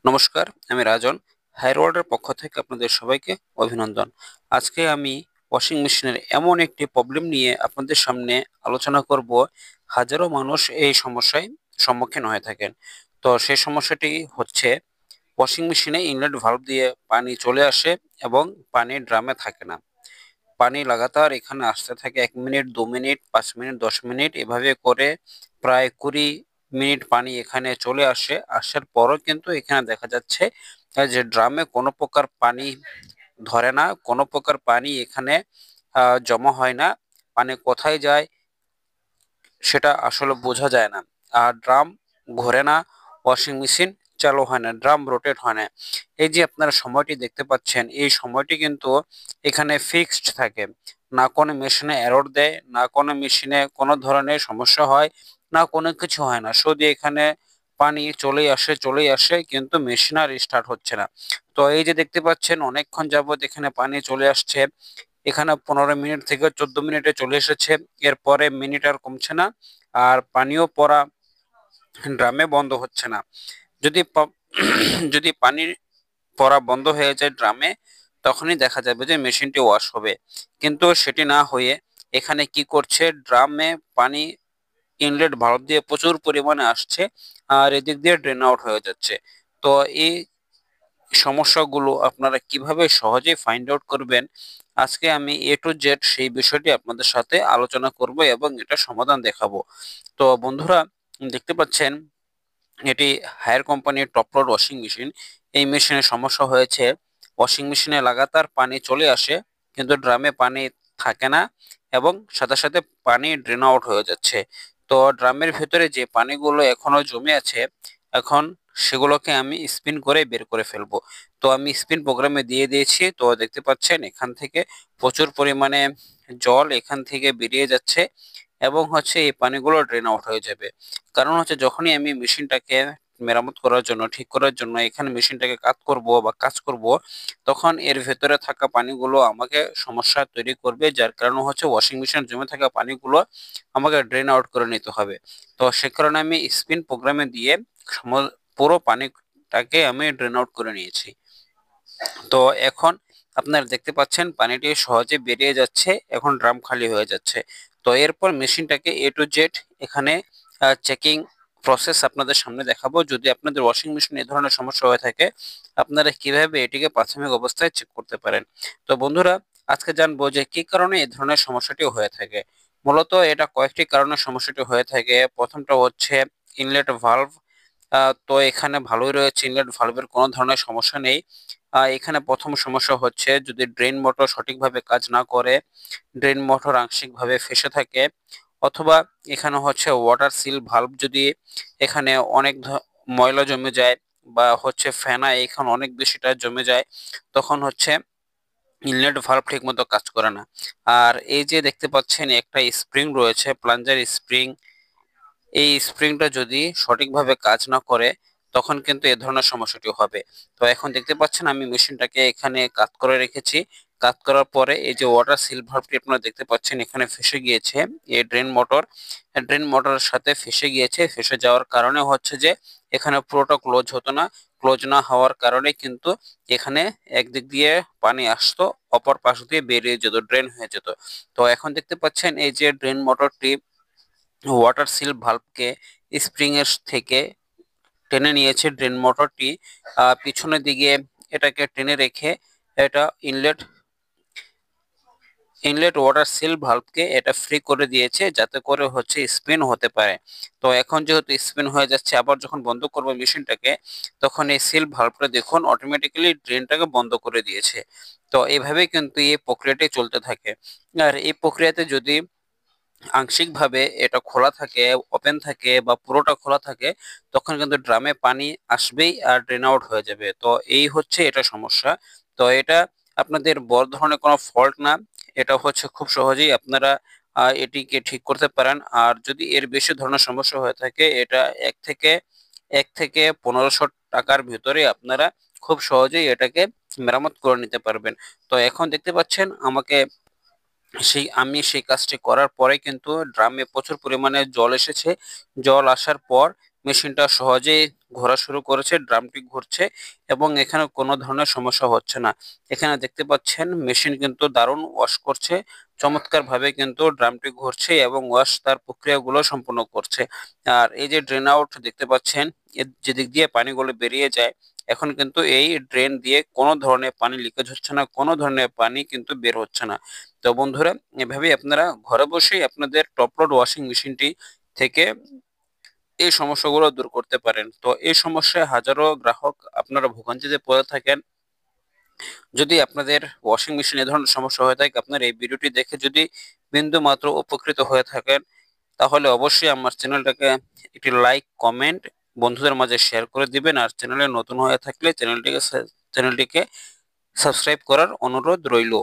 নমস্কার, আমি রাজন। হায়ার ওয়ার্ল্ডের পক্ষ থেকে আপনাদের সবাইকে অভিনন্দন। আজকে আমি ওয়াশিং মেশিনের এমন একটি প্রবলেম নিয়ে আপনাদের সামনে আলোচনা করব। হাজারো মানুষ এই সমস্যায় সম্মুখীন হয়ে থাকেন। তো সেই সমস্যাটি হচ্ছে ওয়াশিং মেশিনে ইনলেট ভালভ দিয়ে পানি চলে আসে এবং পানি ড্রামে থাকে না। পানি লাগাতার এখানে আসতে থাকে 1 মিনিট, 2 মিনিট, 5 মিনিট, 10 মিনিট এভাবে করে প্রায় 20 মিনিট পানি এখানে চলে আসে। আসার পরও কিন্তু এখানে দেখা যাচ্ছে যে ড্রামে কোনো প্রকার পানি ধরে না, কোনো প্রকার পানি এখানে জমা হয় না। পানি কোথায় যায় সেটা আসলে বোঝা যায় না। আর ড্রাম ঘোরে না, ওয়াশিং মেশিন চালু হয় না, ড্রাম রোটেট হয় না। এই যে আপনারা সময়টি দেখতে পাচ্ছেন, এই সময়টি কিন্তু এখানে ফিক্সড থাকে। না কোনো মেশিনে এরর দেয়, না কোনো মেশিনে কোনো ধরনের সমস্যা হয়, না কোনো কিছু হয় না, শুধু এখানে পানি চলেই আসে কিন্তু মেশিন আর স্টার্ট হচ্ছে না। তো এই যে দেখতে পাচ্ছেন অনেকক্ষণ যাবত এখানে পানি চলে আসছে। এখানে 15 মিনিট থেকে 14 মিনিটে চলে এসেছে। এরপরে মিনিট আর কমছে না, আর পানিও পড়া ড্রামে বন্ধ হচ্ছে না। যদি যদি পানির পড়া বন্ধ হয়ে যায় ড্রামে, তখনই দেখা যাবে যে মেশিনটি ওয়াশ হবে। কিন্তু সেটি না হয়ে এখানে কি করছে, ড্রামে পানি ইনলেট ভালভ দিয়ে প্রচুর পরিমাণে আসছে, আর এদিক দিয়ে ড্রেন আউট হয়ে যাচ্ছে। তো এই সমস্যাগুলো আপনারা কিভাবে সহজে ফাইন্ড আউট করবেন, আজকে আমি A to Z সেই বিষয়টি আপনাদের সাথে আলোচনা করব এবং এটা সমাধান দেখাবো। তো বন্ধুরা, দেখতে পাচ্ছেন এটি হায়ার কোম্পানির টপ লোড ওয়াশিং মেশিন। এই মেশিনের সমস্যা হয়েছে, ওয়াশিং মেশিনে লাগাতার পানি চলে আসে কিন্তু ড্রামে পানি থাকে না, এবং সাথে সাথে পানি ড্রেন আউট হয়ে যাচ্ছে। তো ড্রামের ভেতরে যে পানিগুলো এখনো জমে আছে, এখন সেগুলোকে আমি স্পিন করে বের করে ফেলবো। তো আমি স্পিন প্রোগ্রামে দিয়ে দিয়েছি। তো দেখতে পাচ্ছেন এখান থেকে প্রচুর পরিমাণে জল এখান থেকে বেরিয়ে যাচ্ছে, এবং হচ্ছে এই পানিগুলো ড্রেন আউট হয়ে যাবে। কারণ হচ্ছে যখনই আমি মেশিনটাকে মেরামত করার জন্য, ঠিক করার জন্য এখানে মেশিনটাকে কাজ করব, তখন এর ভেতরে থাকা পানিগুলো আমাকে সমস্যা তৈরি করবে, যার কারণে হচ্ছে ওয়াশিং মেশিন জমে থাকা পানিগুলো আমাকে ড্রেন আউট করে নিতে হবে। তো সে কারণে আমি স্পিন প্রোগ্রামে দিয়ে পুরো পানিটাকে আমি ড্রেন আউট করে নিয়েছি। তো এখন আপনারা দেখতে পাচ্ছেন পানিটি সহজে বেরিয়ে যাচ্ছে, এখন ড্রাম খালি হয়ে যাচ্ছে। তো এরপর মেশিনটাকে A to Z এখানে চেকিং প্রসেস আপনাদের সামনে দেখাবো। যদি আপনাদের ওয়াশিং মেশিন এই ধরনের সমস্যা হয়ে থাকে, আপনারা কিভাবে এটিকে প্রাথমিক অবস্থায় চেক করতে পারেন। তো বন্ধুরা, আজকে জানবো যে কি কারণে এই ধরনের সমস্যাটি হয়ে থাকে। মূলত এটা কয়েকটি কারণে সমস্যাটি হয়ে থাকে। প্রথমটা হচ্ছে ইনলেট ভালভ। তো এখানে ভালোই রয়েছে, ইনলেট ভালভের কোনো ধরনের সমস্যা নেই। এখানে প্রথম সমস্যা হচ্ছে যদি ড্রেন মোটর সঠিকভাবে কাজ না করে, ড্রেন মোটর আংশিকভাবে ফেসে থাকে, অথবা এখানে হচ্ছে ওয়াটার সিল ভালভ যদি এখানে অনেক ময়লা জমে যায়, বা হচ্ছে ফেনা এখানে অনেক বেশিটা জমে যায়, তখন হচ্ছে ইনলেট ভালভ ঠিক মতো কাজ করে না। আর এই যে দেখতে পাচ্ছেন একটা স্প্রিং রয়েছে, প্লাঞ্জার স্প্রিং, এই স্প্রিংটা যদি সঠিকভাবে কাজ না করে, তখন কিন্তু এ ধরনের সমস্যাটি হবে। তো এখন দেখতে পাচ্ছেন আমি মেশিনটাকে এখানে কাত করে রেখেছি। কাত করার পরে এই যে ওয়াটার সিল ভালভটি আপনারা দেখতে পাচ্ছেন এখানে ফেসে গিয়েছে। এই ড্রেন মোটরের সাথে ফেসে গিয়েছে। ফেসে যাওয়ার কারণে হচ্ছে যে এখানে পুরোটা ক্লোজ হতো না। ক্লোজ না হওয়ার কারণে কিন্তু এখানে একদিক দিয়ে পানি আসতো, অপর পাশ দিয়ে বেরিয়ে যেত, ড্রেন হয়ে যেত। তো এখন দেখতে পাচ্ছেন এই যে ড্রেন মোটরটি ওয়াটার সিল ভালভকে স্প্রিং এর থেকে টেনে নিয়েছে। ড্রেন মোটরটি পিছনের দিকে এটাকে টেনে রেখে এটা ইনলেট ইনলেট ওয়াটার সিল ভালভকে এটা ফ্রি করে দিয়েছে, যাতে করে হচ্ছে স্পিন হতে পারে। তো এখন যেহেতু স্পিন হয়ে যাচ্ছে, আবার যখন বন্ধ করবো মেশিনটাকে, তখন এই সিল ভালভটা দেখুন অটোমেটিক্যালি ড্রেনটাকে বন্ধ করে দিয়েছে। তো এইভাবে কিন্তু এই প্রক্রিয়াটি চলতে থাকে। আর এই প্রক্রিয়াতে যদি আংশিকভাবে এটা খোলা থাকে, ওপেন থাকে, বা পুরোটা খোলা থাকে, তখন কিন্তু ড্রামে পানি আসবেই আর ড্রেন আউট হয়ে যাবে। তো এই হচ্ছে এটা সমস্যা। তো এটা আপনাদের বড় ধরনের কোনো ফল্ট না, এটা হচ্ছে খুব সহজেই আপনারা এটিকে ঠিক করতে পারেন। আর যদি এর বেশি ধরনের সমস্যা হয়ে থাকে, এটা এক থেকে 1500 টাকার ভিতরে আপনারা খুব সহজেই এটাকে মেরামত করে নিতে পারবেন। তো এখন দেখতে পাচ্ছেন আমি সেই কাজটি করার পরে কিন্তু ড্রামে প্রচুর পরিমাণে জল এসেছে। জল আসার পর মেশিনটা সহজেই ঘোরা শুরু করেছে, ড্রামটি ঘুরছে এবং এখানে কোনো ধরনের সমস্যা হচ্ছে না। এখানে দেখতে পাচ্ছেন মেশিন কিন্তু দারুণ ওয়াশ করছে, চমৎকারভাবে কিন্তু ড্রামটি ঘুরছে এবং ওয়াশ তার প্রক্রিয়াগুলো সম্পূর্ণ করছে। আর এই যে ড্রেন আউট দেখতে পাচ্ছেন, এর যেদিক দিয়ে পানিগুলো বেরিয়ে যায়, এখন কিন্তু এই ড্রেন দিয়ে কোনো ধরনের পানি লিকেজ হচ্ছে না, কোনো ধরনের পানি কিন্তু বের হচ্ছে না। তো বন্ধুরা, এভাবেই আপনারা ঘরে বসেই আপনাদের টপ লোড ওয়াশিং মেশিনটি থেকে এই সমস্যাগুলো দূর করতে পারেন। তো এই সমস্যায় হাজারো গ্রাহক আপনারা ভোগান্তিতে পড়ে থাকেন। যদি আপনাদের ওয়াশিং মেশিন এ ধরনের সমস্যা হয়ে থাকে, আপনার এই ভিডিওটি দেখে যদি বিন্দু মাত্র উপকৃত হয়ে থাকেন, তাহলে অবশ্যই আমার চ্যানেলটাকে একটি লাইক, কমেন্ট, বন্ধুদের মাঝে শেয়ার করে দিবেন। আর চ্যানেলে নতুন হয়ে থাকলে চ্যানেলটিকে সাবস্ক্রাইব করার অনুরোধ রইল।